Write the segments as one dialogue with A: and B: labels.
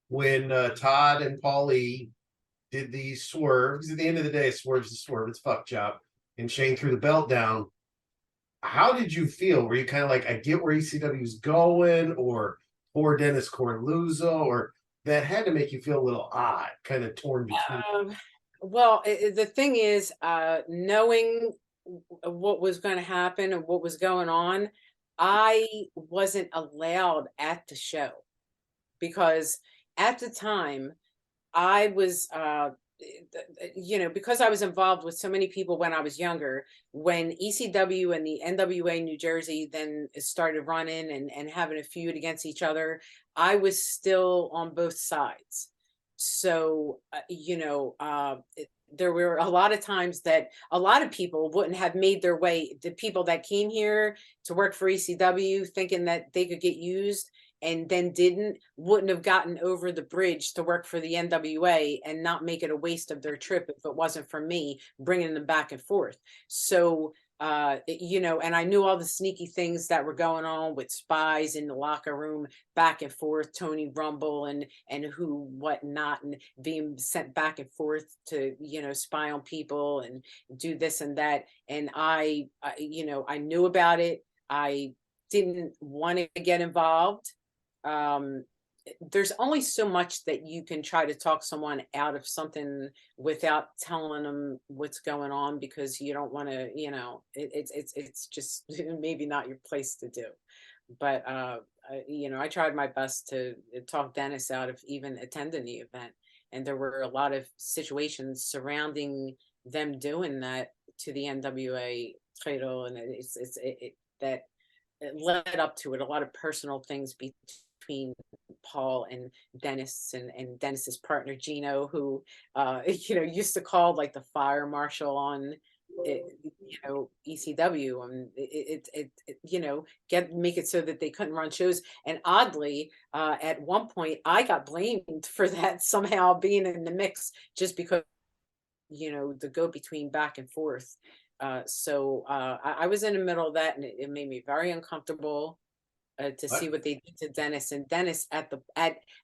A: when Todd and Paulie did the swerve. Because at the end of the day, a swerve's a swerve. It's fuck job. And Shane threw the belt down. How did you feel? Were you kind of like, I get where ECW's going, or poor Dennis Coralluzzo, or that had to make you feel a little odd, kind of torn between?
B: Well, the thing is, knowing what was going to happen and what was going on, I wasn't allowed at the show because at the time I was, because I was involved with so many people when I was younger, when ECW and the NWA New Jersey then started running and having a feud against each other, I was still on both sides. So, there were a lot of times that a lot of people wouldn't have made their way. The people that came here to work for ECW thinking that they could get used and then didn't, wouldn't have gotten over the bridge to work for the NWA and not make it a waste of their trip if it wasn't for me bringing them back and forth. So, and I knew all the sneaky things that were going on with spies in the locker room, back and forth, Tony Rumble and who, what not, and being sent back and forth to, spy on people and do this and that. And I knew about it. I didn't want to get involved. um there's only so much that you can try to talk someone out of something without telling them what's going on, because you don't want to, it's just maybe not your place to do. But I tried my best to talk Dennis out of even attending the event, and there were a lot of situations surrounding them doing that to the NWA title, and that it led up to it, a lot of personal things between Paul and Dennis, and Dennis's partner Gino, who used to call like the fire marshal on ECW, and get make it so that they couldn't run shows. And oddly, at one point I got blamed for that somehow being in the mix, just because the go between back and forth. I was in the middle of that, and it made me very uncomfortable to see
A: What?
B: what they did to Dennis. And Dennis at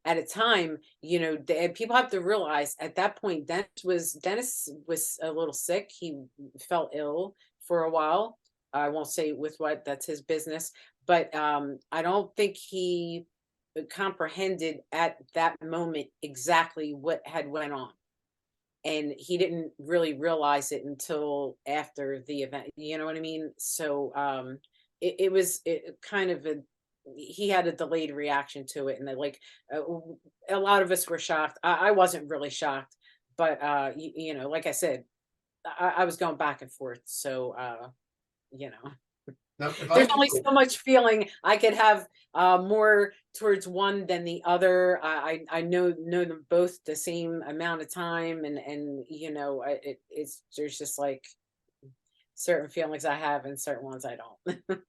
B: a time, people have to realize at that point, Dennis was a little sick. He felt ill for a while. I won't say with what, that's his business, but I don't think he comprehended at that moment exactly what had went on, and he didn't really realize it until after the event. You know what I mean? So it was kind of he had a delayed reaction to it, and uh, a lot of us were shocked. I wasn't really shocked, but like I said, I was going back and forth. So you know
A: Now, if I
B: there's
A: could
B: only
A: go,
B: so much feeling I could have, more towards one than the other. I know them both the same amount of time, and it's there's just like certain feelings I have and certain ones I don't.